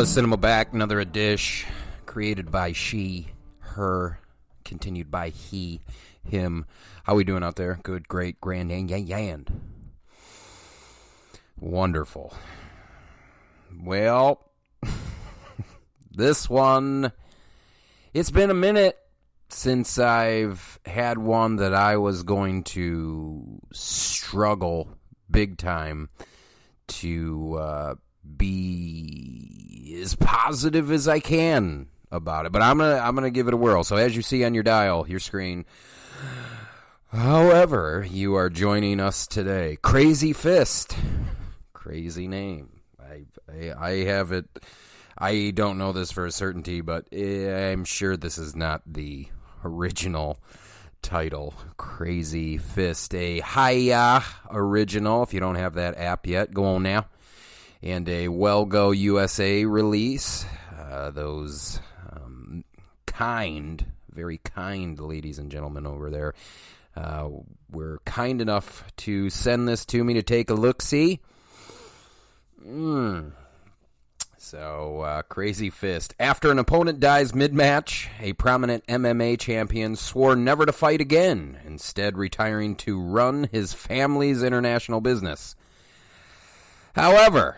Cinema Back, another dish created by she, her, continued by he, him. How we doing out there? Good, great, grand, and wonderful. Well, this one, it's been a minute since I've had one that I was going to struggle big time to be as positive as I can about it, but I'm gonna give it a whirl. So as you see on your dial, your screen, however you are joining us today, Crazy Fist, crazy name. I have it. I don't know this for a certainty, but I'm sure this is not the original title. Crazy Fist, a Hi-Ya original. If you don't have that app yet, go on now. And a Well Go USA release. Those very kind ladies and gentlemen over there were kind enough to send this to me to take a look-see. So, Crazy Fist. After an opponent dies mid-match, a prominent MMA champion swore never to fight again, instead retiring to run his family's international business. However,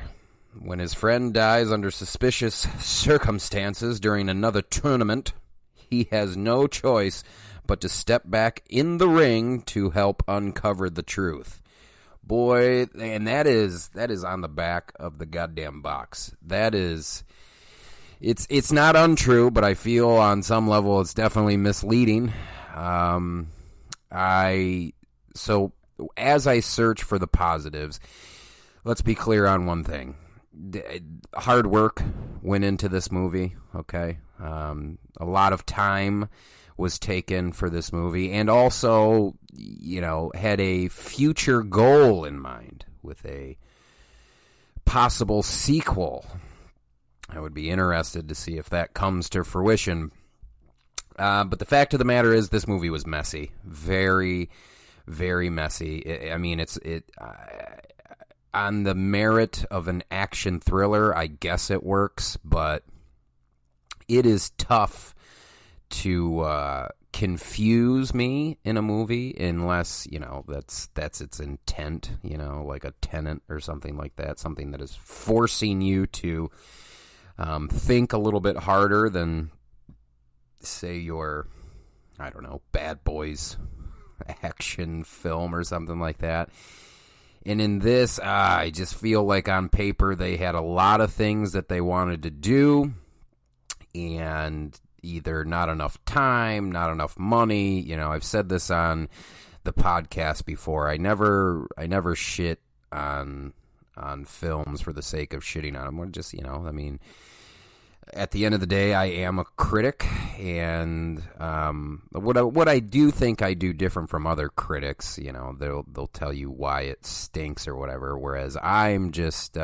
when his friend dies under suspicious circumstances during another tournament, he has no choice but to step back in the ring to help uncover the truth. Boy, and that is on the back of the goddamn box. That is, it's not untrue, but I feel on some level it's definitely misleading. So as I search for the positives, let's be clear on one thing. Hard work went into this movie, okay? A lot of time was taken for this movie, and also, had a future goal in mind with a possible sequel. I would be interested to see if that comes to fruition. But the fact of the matter is, this movie was messy. Very, very messy. On the merit of an action thriller, I guess it works, but it is tough to confuse me in a movie unless, that's its intent, like a Tenet or something like that, something that is forcing you to think a little bit harder than, say, your, Bad Boys action film or something like that. And in this, I just feel like on paper they had a lot of things that they wanted to do, and either not enough time, not enough money. I've said this on the podcast before. I never shit on films for the sake of shitting on them. We're just, at the end of the day, I am a critic, and what I do think I do different from other critics, they'll tell you why it stinks or whatever, whereas I'm just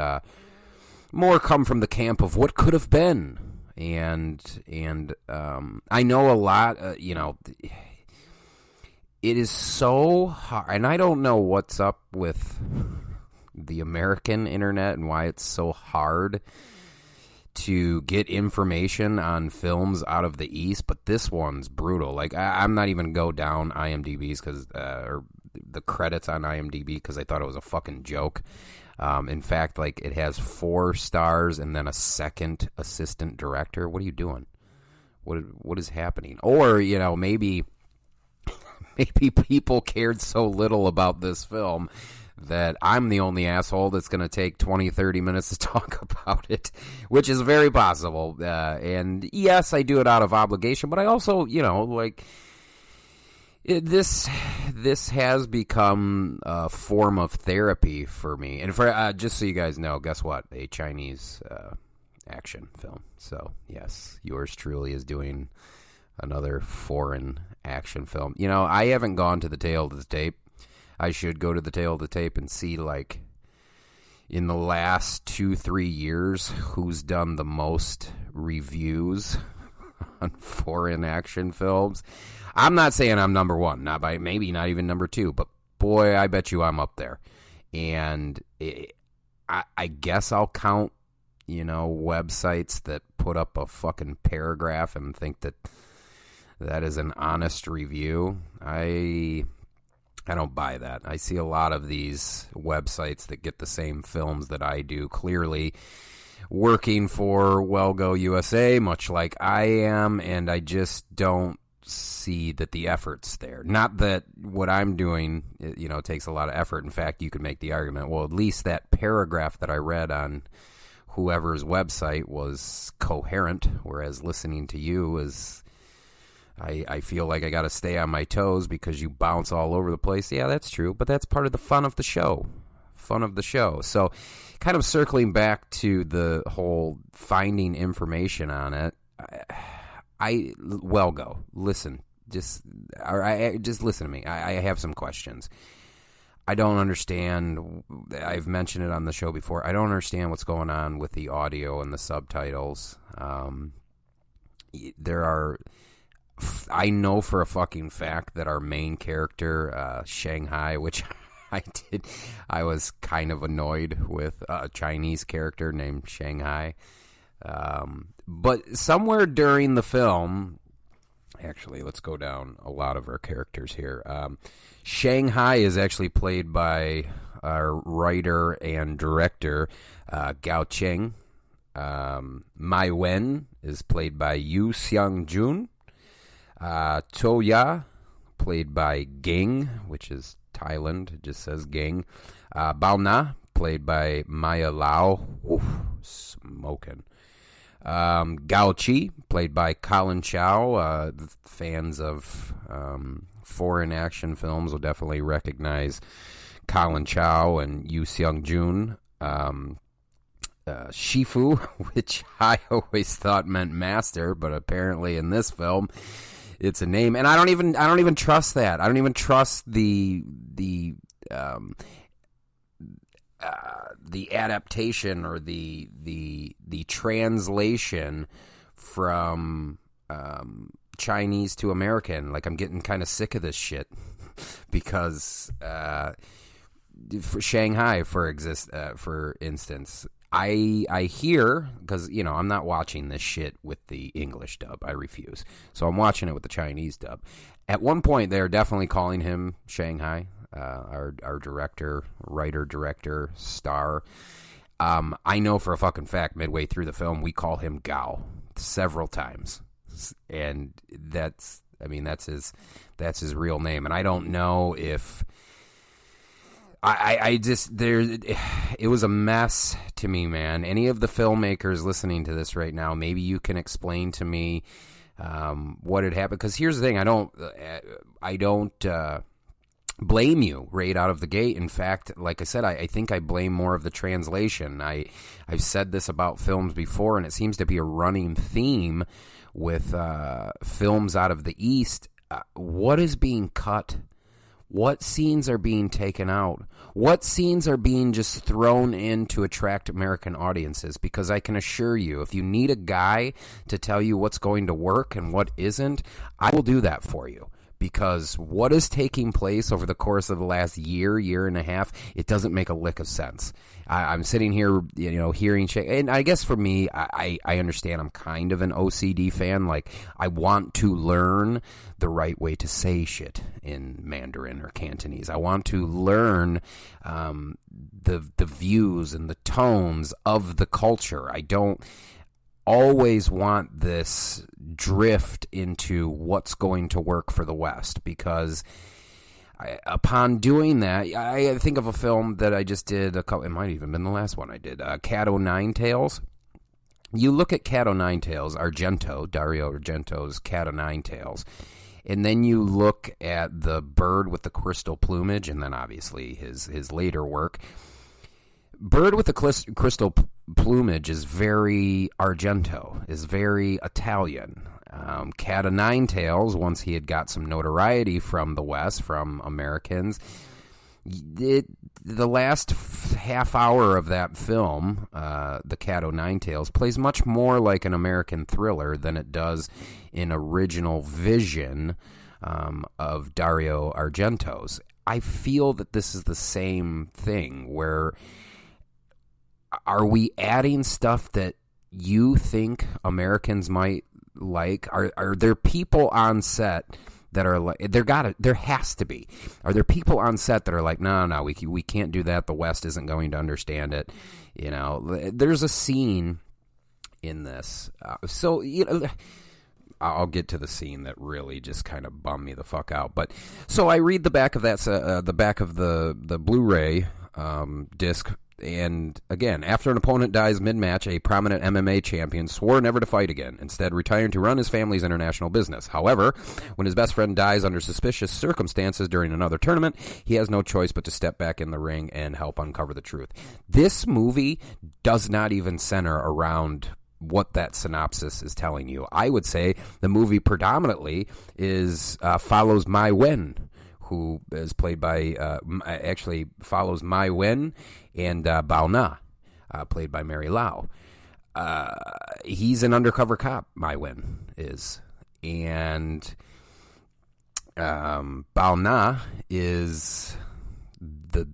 more come from the camp of what could have been, and I know a lot, it is so hard, and I don't know what's up with the American internet and why it's so hard to get information on films out of the East, but this one's brutal. Like, I'm not even go down IMDb's or the credits on IMDb because I thought it was a fucking joke. In fact, like, it has 4 stars and then a second assistant director. What are you doing? What is happening? Or, maybe people cared so little about this film that I'm the only asshole that's going to take 20, 30 minutes to talk about it, which is very possible. And yes, I do it out of obligation, but I also, this has become a form of therapy for me. And for just so you guys know, guess what? A Chinese action film. So yes, yours truly is doing another foreign action film. I haven't gone to the tail of the tape. I should go to the tail of the tape and see, like, in the last 2-3 years, who's done the most reviews on foreign action films. I'm not saying I'm number one, maybe not even number 2, but boy, I bet you I'm up there. And I guess I'll count websites that put up a fucking paragraph and think that that is an honest review. I don't buy that. I see a lot of these websites that get the same films that I do, clearly working for Wellgo USA, much like I am, and I just don't see that the effort's there. Not that what I'm doing, takes a lot of effort. In fact, you could make the argument, well, at least that paragraph that I read on whoever's website was coherent, whereas listening to you is... I feel like I got to stay on my toes because you bounce all over the place. Yeah, that's true, but that's part of the fun of the show. So kind of circling back to the whole finding information on it, Wellgo, listen. Just listen to me. I have some questions. I don't understand. I've mentioned it on the show before. I don't understand what's going on with the audio and the subtitles. I know for a fucking fact that our main character, Shanghai, which I was kind of annoyed with a Chinese character named Shanghai. But somewhere during the film, actually, let's go down a lot of our characters here. Shanghai is actually played by our writer and director, Gao Cheng. Mai Wen is played by Yu Seung-jun. Toya, played by Ging, which is Thailand, it just says Ging. Bao Na, played by Maya Lau. Oof, smoking. Gao Chi, played by Colin Chow. Fans of foreign action films will definitely recognize Colin Chow and Yu Seung-jun. Shifu, which I always thought meant master, but apparently in this film it's a name, and I don't even trust that. I don't even trust the adaptation or the translation from Chinese to American. Like, I'm getting kind of sick of this shit because for Shanghai, for instance. I hear, because, I'm not watching this shit with the English dub. I refuse. So I'm watching it with the Chinese dub. At one point, they're definitely calling him Shanghai, our writer, star. I know for a fucking fact, midway through the film, we call him Gao several times. And that's his real name. And I don't know if... it was a mess to me, man. Any of the filmmakers listening to this right now, maybe you can explain to me what had happened. Because here's the thing, I don't blame you right out of the gate. In fact, like I said, I think I blame more of the translation. I've said this about films before, and it seems to be a running theme with films out of the East. What is being cut? What scenes are being taken out? What scenes are being just thrown in to attract American audiences? Because I can assure you, if you need a guy to tell you what's going to work and what isn't, I will do that for you. Because what is taking place over the course of the last year and a half, it doesn't make a lick of sense. I'm sitting here, hearing shit. And I guess for me, I understand I'm kind of an OCD fan. Like, I want to learn the right way to say shit in Mandarin or Cantonese. I want to learn the views and the tones of the culture. I don't always want this drift into what's going to work for the West, because upon doing that, I think of a film that I just did it might even been the last one I did, Cat O' Nine Tails. You look at Cat O' Nine Tails, Dario Argento's Cat O' Nine Tails, and then you look at the bird with the crystal plumage, and then obviously his later work. Bird with the crystal plumage is very Argento, is very Italian. Cat O' Nine Tails, once he had got some notoriety from the West, from Americans, the last half hour of that film, the Cat O' Nine Tails, plays much more like an American thriller than it does in original vision of Dario Argento's. I feel that this is the same thing, where are we adding stuff that you think Americans might like? Are there people on set that are like, there has to be. Are there people on set that are like, no, we can't do that. The West isn't going to understand it. You know, there's a scene in this. So, you know, I'll get to the scene that really just kind of bummed me the fuck out. But so I read the back of that, the back of the Blu-ray disc. And again, after an opponent dies mid-match, a prominent MMA champion swore never to fight again, instead retiring to run his family's international business. However, when his best friend dies under suspicious circumstances during another tournament, he has no choice but to step back in the ring and help uncover the truth. This movie does not even center around what that synopsis is telling you. I would say the movie predominantly follows Mai Wen, who is played by, actually follows Mai Wen and Bao Na, played by Mary Lau. He's an undercover cop, Mai Wen is. And Bao Na is the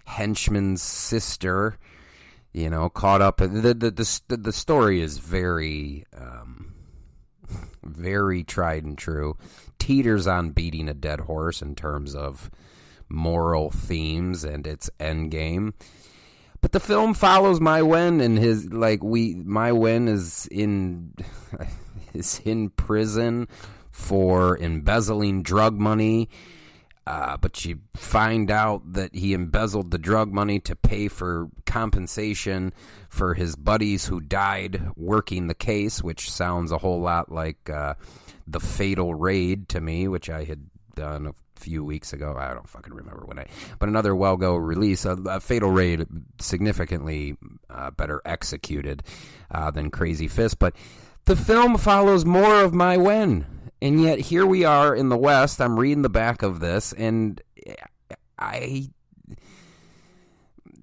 henchman's sister, you know, caught up. The story is very, very tried and true. Teeters on beating a dead horse in terms of moral themes and its end game. But the film follows Mai Wen and Mai Wen is in prison for embezzling drug money. But you find out that he embezzled the drug money to pay for compensation for his buddies who died working the case, which sounds a whole lot like The Fatal Raid to me, which I had done a few weeks ago. I don't fucking remember but another well-go release. A Fatal Raid, significantly better executed than Crazy Fist. But the film follows more of Mai Wen. And yet here we are in the West. I'm reading the back of this, and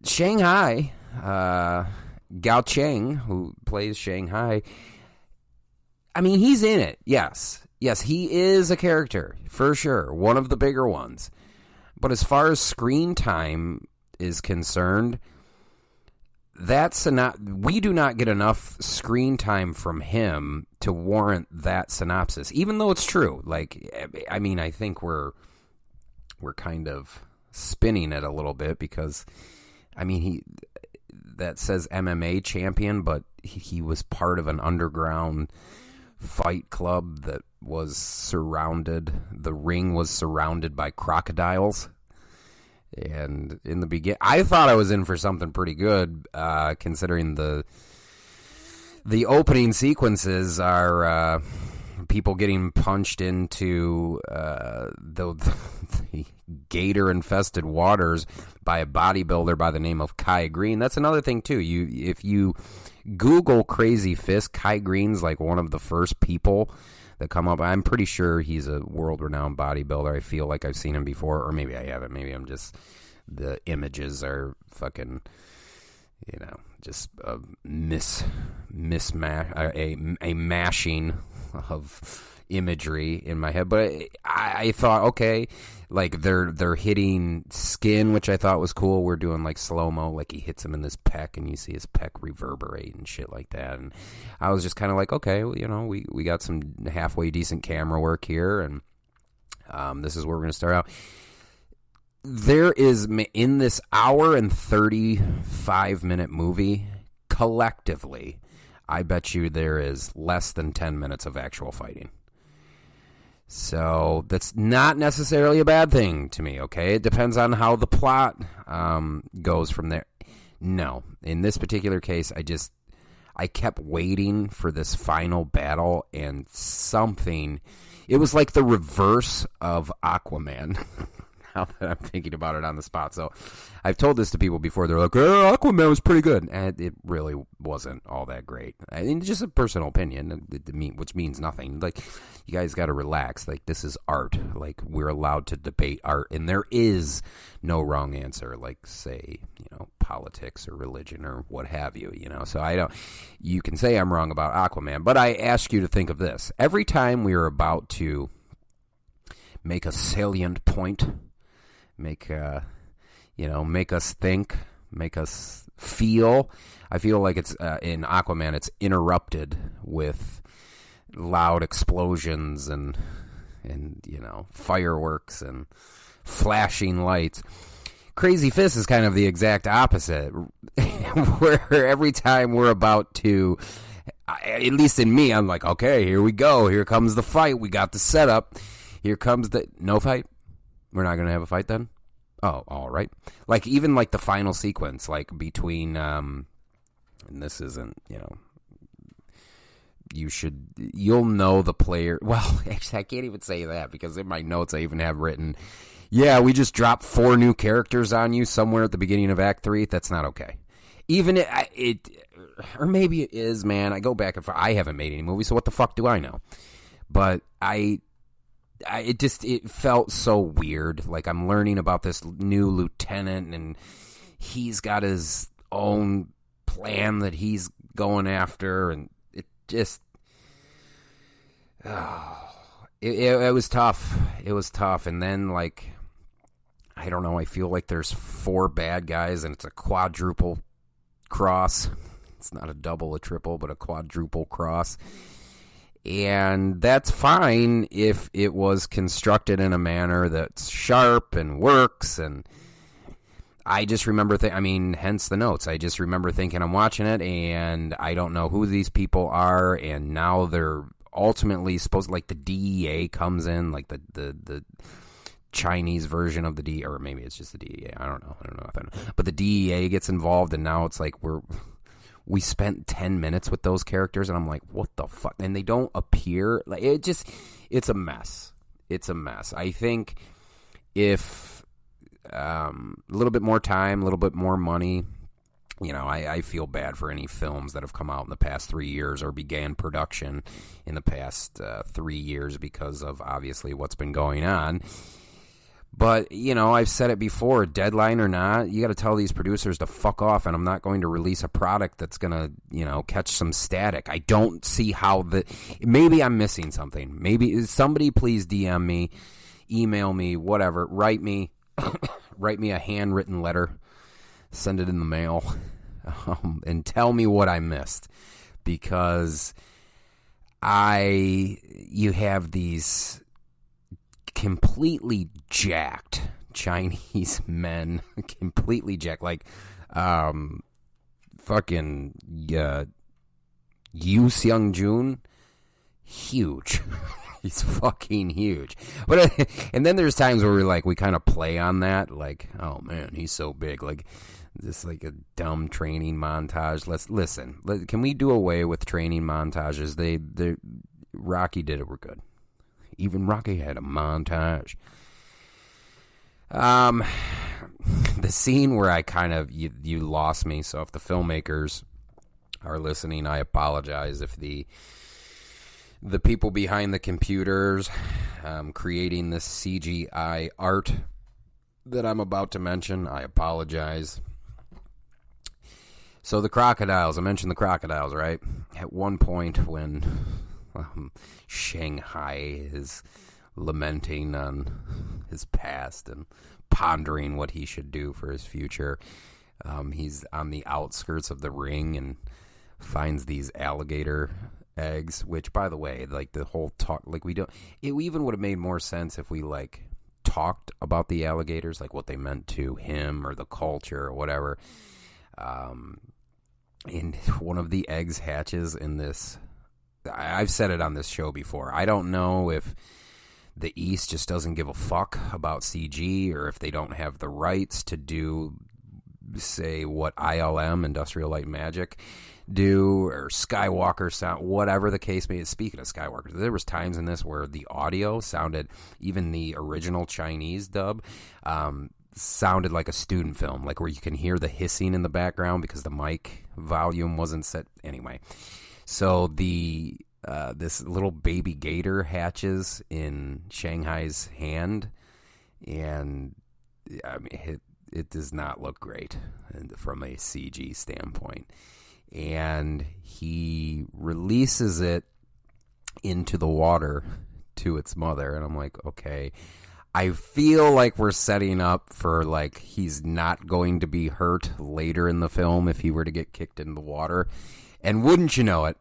Shanghai, Gao Cheng, who plays Shanghai, I mean, he's in it, yes. Yes, he is a character, for sure, one of the bigger ones. But as far as screen time is concerned, we do not get enough screen time from him to warrant that synopsis, even though it's true. Like, I mean, I think we're kind of spinning it a little bit because, I mean, that says MMA champion, but he was part of an underground fight club that was the ring was surrounded by crocodiles. And in the beginning, I thought I was in for something pretty good, considering the opening sequences are people getting punched into the gator-infested waters by a bodybuilder by the name of Kai Green. That's another thing, too. If you Google Crazy Fist, Kai Green's like one of the first people that come up. I'm pretty sure he's a world-renowned bodybuilder. I feel like I've seen him before, or maybe I haven't. Maybe I'm just, the images are fucking, you know, just a mashing of imagery in my head. But I thought, okay, like they're hitting skin, which I thought was cool. We're doing like slow-mo, like he hits him in this pec and you see his pec reverberate and shit like that. And I was just kind of like, okay, well, you know, we got some halfway decent camera work here, and this is where we're going to start out. There is, in this hour and 35-minute movie, collectively, I bet you there is less than 10 minutes of actual fighting. So that's not necessarily a bad thing to me, okay? It depends on how the plot goes from there. No, in this particular case, I kept waiting for this final battle, and it was like the reverse of Aquaman. Now that I'm thinking about it on the spot. So I've told this to people before. They're like, oh, Aquaman was pretty good. And it really wasn't all that great. I mean, just a personal opinion, which means nothing. Like, you guys got to relax. Like, this is art. Like, we're allowed to debate art. And there is no wrong answer, like, say, you know, politics or religion or what have you, you know. So you can say I'm wrong about Aquaman. But I ask you to think of this. Every time we are about to make a salient point, make us think, make us feel. I feel like it's in Aquaman, it's interrupted with loud explosions and fireworks and flashing lights. Crazy Fist is kind of the exact opposite, where every time we're about to, at least in me, I'm like, okay, here we go. Here comes the fight. We got the setup. Here comes no fight. We're not going to have a fight then? Oh, all right. Like, even like the final sequence, like between, and this isn't, you'll know the player. Well, actually, I can't even say that because in my notes I even have written, yeah, we just dropped 4 new characters on you somewhere at the beginning of Act 3. That's not okay. Even it or maybe it is, man. I go back and forth. I haven't made any movies, so what the fuck do I know? But it felt so weird. Like I'm learning about this new lieutenant, and he's got his own plan that he's going after, and it just, it was tough. It was tough, and then like, I don't know. I feel like there's 4 bad guys, and it's a quadruple cross. It's not a double, a triple, but a quadruple cross. And that's fine if it was constructed in a manner that's sharp and works. And I just remember, hence the notes. I just remember thinking I'm watching it, and I don't know who these people are. And now they're ultimately supposed, like the DEA comes in, like the Chinese version of the DEA, or maybe it's just the DEA. I don't know. But the DEA gets involved, and now it's like we spent 10 minutes with those characters, and I'm like, what the fuck? And they don't appear. Like it's a mess. It's a mess. I think if a little bit more time, a little bit more money, I feel bad for any films that have come out in the past 3 years or began production in the past 3 years because of obviously what's been going on. But, I've said it before, deadline or not, you got to tell these producers to fuck off, and I'm not going to release a product that's going to, catch some static. I don't see how maybe I'm missing something. Maybe somebody please DM me, email me, whatever, write me a handwritten letter, send it in the mail, and tell me what I missed, because you have these completely jacked Chinese men, completely jacked, like fucking Yu Seung-jun, huge. He's fucking huge. But and then there's times where we kind of play on that, like, oh man, he's so big, like this, like a dumb training montage. Let's listen. Can we do away with training montages? They Rocky did it. We're good. Even Rocky had a montage. The scene where I kind of, you lost me, so if the filmmakers are listening, I apologize. If the people behind the computers creating this CGI art that I'm about to mention, I apologize. So the crocodiles, I mentioned the crocodiles, right? At one point when Shanghai is lamenting on his past and pondering what he should do for his future, he's on the outskirts of the ring and finds these alligator eggs, which, by the way, like the whole talk, like it even would have made more sense if we like talked about the alligators, like what they meant to him or the culture or whatever. And one of the eggs hatches in this. I've said it on this show before. I don't know if the East just doesn't give a fuck about CG, or if they don't have the rights to do, say, what ILM, Industrial Light and Magic, do, or Skywalker sound, whatever the case may be. Speaking of Skywalker, there was times in this where the audio sounded, even the original Chinese dub, sounded like a student film, like where you can hear the hissing in the background because the mic volume wasn't set. Anyway, so this little baby gator hatches in Shanghai's hand, and I mean, it does not look great from a CG standpoint. And he releases it into the water to its mother, and I'm like, okay, I feel like we're setting up for, like, he's not going to be hurt later in the film if he were to get kicked in the water. And wouldn't you know it,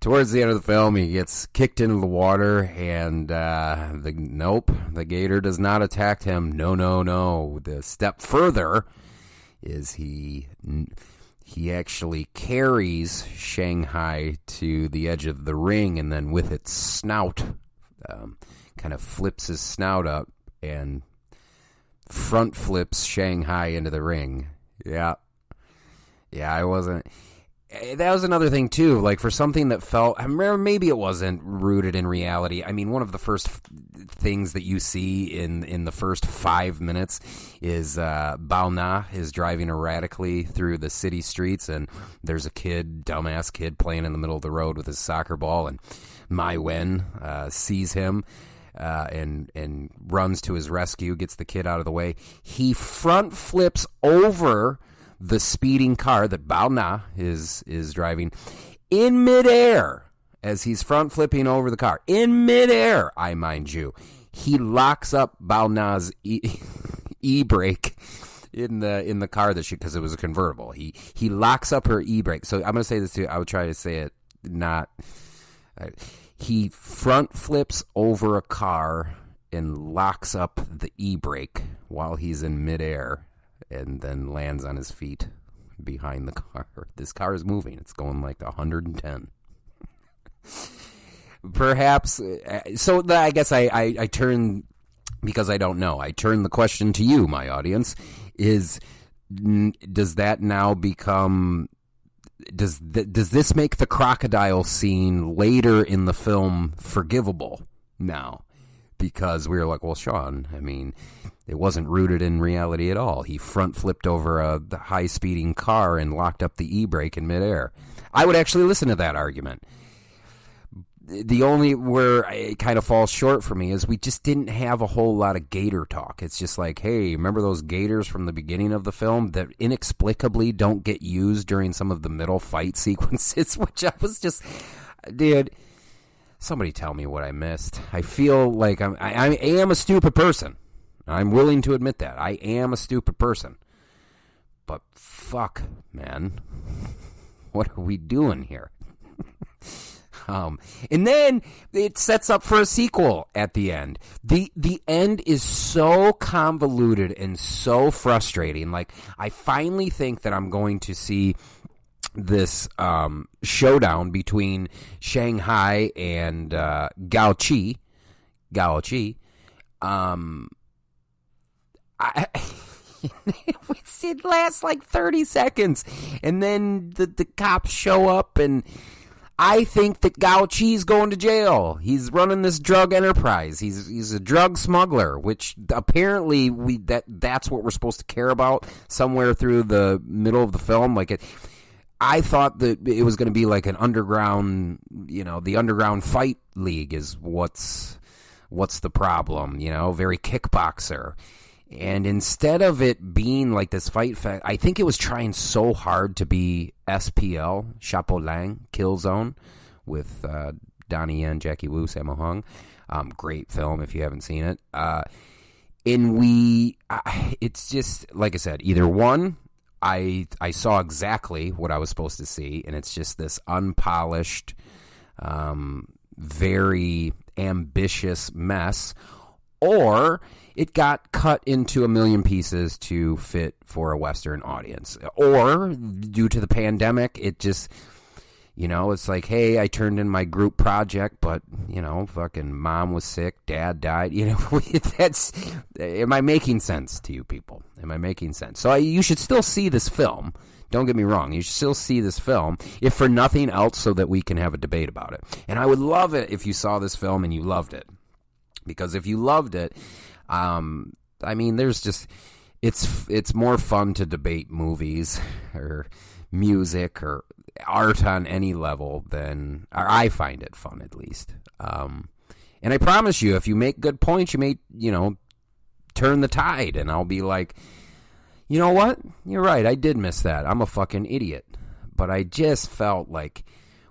towards the end of the film, he gets kicked into the water, and the gator does not attack him. No. The step further is he actually carries Shanghai to the edge of the ring, and then with its snout, kind of flips his snout up and front flips Shanghai into the ring. Yeah, I wasn't. That was another thing, too, like, for something that felt, I remember, maybe it wasn't rooted in reality. I mean, one of the first things that you see in the first 5 minutes is Bao Na is driving erratically through the city streets, and there's a dumbass kid playing in the middle of the road with his soccer ball, and Mai Wen sees him and runs to his rescue, gets the kid out of the way. He front flips over the speeding car that Bao Na is driving in midair. As he's front flipping over the car in midair, I mind you, he locks up Bao Na's e-brake in the car that because it was a convertible. He locks up her e-brake. So I'm going to say this too. I would try to say it not. He front flips over a car and locks up the e-brake while he's in midair, and then lands on his feet behind the car. This car is moving. It's going like 110. Perhaps. So I guess I turn, because I don't know, I turn the question to you, my audience, does that now become, does this make the crocodile scene later in the film forgivable now? Because we were like, well, Sean, I mean, it wasn't rooted in reality at all. He front flipped over a high-speeding car and locked up the e-brake in midair. I would actually listen to that argument. The only where it kind of falls short for me is we just didn't have a whole lot of gator talk. It's just like, hey, remember those gators from the beginning of the film that inexplicably don't get used during some of the middle fight sequences, which I was just, dude, somebody tell me what I missed. I feel like I am a stupid person. I'm willing to admit that. I am a stupid person. But fuck, man. What are we doing here? And then it sets up for a sequel at the end. The end is so convoluted and so frustrating. Like, I finally think that I'm going to see this showdown between Shanghai and Gao Chi. It lasts like 30 seconds, and then the cops show up, and I think that Gao Chi's going to jail. He's running this drug enterprise. He's a drug smuggler, which apparently that's what we're supposed to care about somewhere through the middle of the film. Like, I thought that it was going to be like an underground, the underground fight league is what's the problem, very kickboxer. And instead of it being like this fight, I think it was trying so hard to be SPL, Chapeau Lang, Killzone, with Donnie Yen, Jackie Wu, Sammo Hung. Great film if you haven't seen it. It's just, like I said, either one, I saw exactly what I was supposed to see, and it's just this unpolished, very ambitious mess, or it got cut into a million pieces to fit for a Western audience. Or, due to the pandemic, it just, it's like, hey, I turned in my group project, but, fucking mom was sick, dad died. Am I making sense to you people? Am I making sense? So you should still see this film. Don't get me wrong. You should still see this film, if for nothing else, so that we can have a debate about it. And I would love it if you saw this film and you loved it. Because if you loved it, there's just, it's more fun to debate movies or music or art on any level than, or I find it fun, at least. And I promise you, if you make good points, you may, turn the tide, and I'll be like, you know what? You're right. I did miss that. I'm a fucking idiot. But I just felt like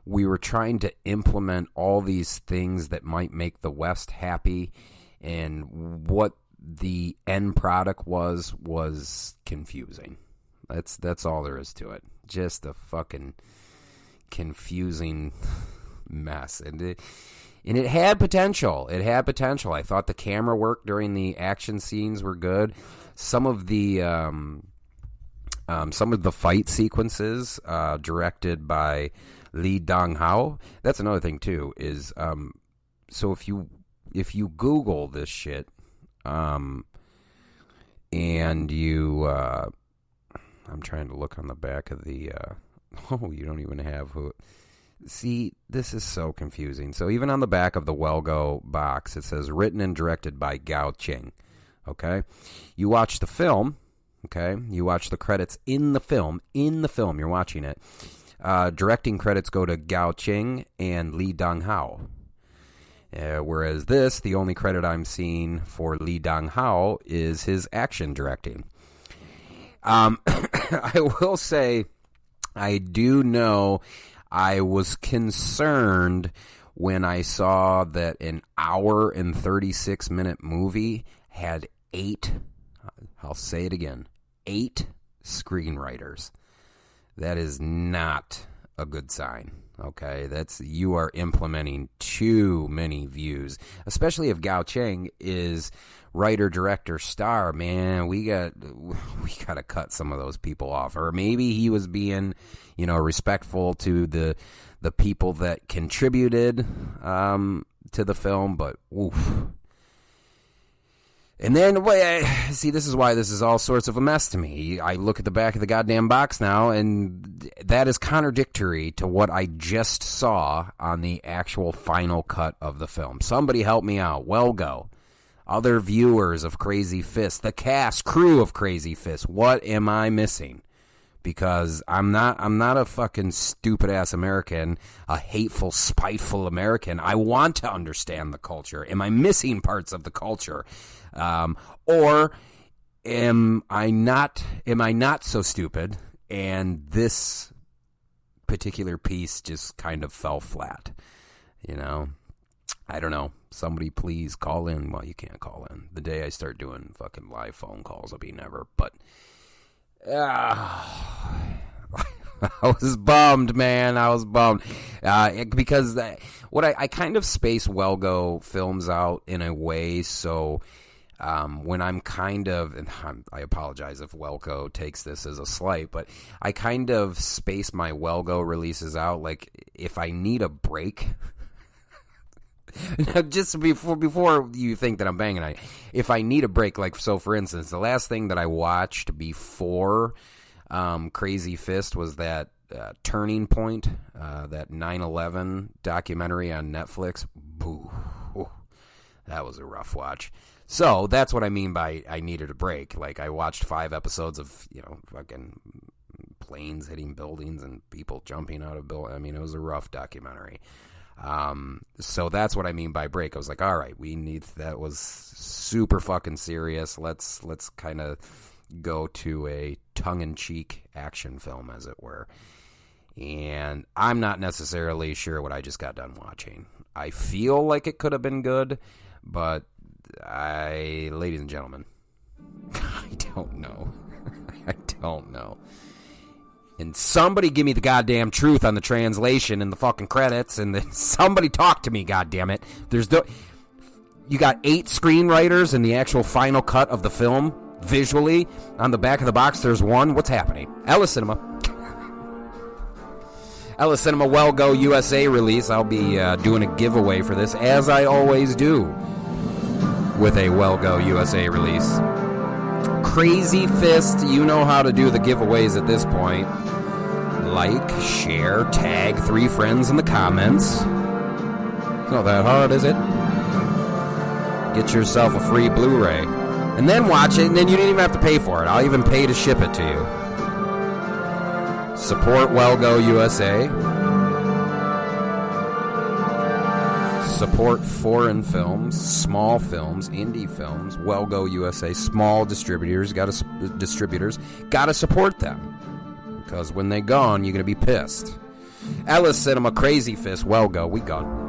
we were trying to implement all these things that might make the West happy, and what the end product was confusing. That's all there is to it. Just a fucking confusing mess. And it had potential. It had potential. I thought the camera work during the action scenes were good. Some of the fight sequences directed by Lee Dong-hao. That's another thing too. Is so if you Google this shit, and you, I'm trying to look on the back of the. Oh, you don't even have who. See, this is so confusing. So even on the back of the Welgo box, it says written and directed by Gao Ching. Okay, you watch the film. Okay, you watch the credits in the film. In the film, you're watching it. Directing credits go to Gao Ching and Lee Dong-hao. Whereas this, the only credit I'm seeing for Lee Dong-hao is his action directing. I will say, I do know I was concerned when I saw that an hour and 36-minute movie had 8, I'll say it again, 8 screenwriters. That is not a good sign. Okay, you are implementing too many views, especially if Gao Ching is writer, director, star. Man, we got to cut some of those people off, or maybe he was being, respectful to the people that contributed to the film. But oof. And then, see, this is why this is all sorts of a mess to me. I look at the back of the goddamn box now, and that is contradictory to what I just saw on the actual final cut of the film. Somebody help me out. Welgo. Other viewers of Crazy Fist. The cast, crew of Crazy Fist. What am I missing? Because I'm not a fucking stupid-ass American, a hateful, spiteful American. I want to understand the culture. Am I missing parts of the culture? Or am I not so stupid, and this particular piece just kind of fell flat? I don't know. Somebody please call in. Well, you can't call in. The day I start doing fucking live phone calls, I'll be never. But I was bummed, man. I was bummed because I kind of space Welgo films out in a way so when I'm kind of, and I apologize if Welgo takes this as a slight, but I kind of space my Welgo releases out like if I need a break. Just before you think that I'm banging, if I need a break, like so, for instance, the last thing that I watched before Crazy Fist was that Turning Point, that 9/11 documentary on Netflix. Boo, that was a rough watch. So that's what I mean by I needed a break. Like I watched 5 episodes of fucking planes hitting buildings and people jumping out of buildings. I mean, it was a rough documentary. So that's what I mean by break. I was like, all right, that was super fucking serious. Let's kind of go to a tongue-in-cheek action film, as it were. And I'm not necessarily sure what I just got done watching. I feel like it could have been good, but ladies and gentlemen, I don't know. I don't know. And somebody give me the goddamn truth on the translation and the fucking credits, and then somebody talk to me, goddammit. You got 8 screenwriters in the actual final cut of the film, visually. On the back of the box, there's 1. What's happening? Ellis Cinema. Ellis Cinema Welgo USA release. I'll be doing a giveaway for this, as I always do with a Welgo USA release. Crazy Fist, you know how to do the giveaways at this point. Like, share, tag 3 friends in the comments. It's not that hard, is it? Get yourself a free Blu-ray. And then watch it, and then you didn't even have to pay for it. I'll even pay to ship it to you. Support Welgo USA. Support foreign films, small films, indie films, Welgo USA, small distributors. Got to support them. Because when they're gone, you're going to be pissed. Ellis Cinema, Crazy Fist, Welgo, we gone.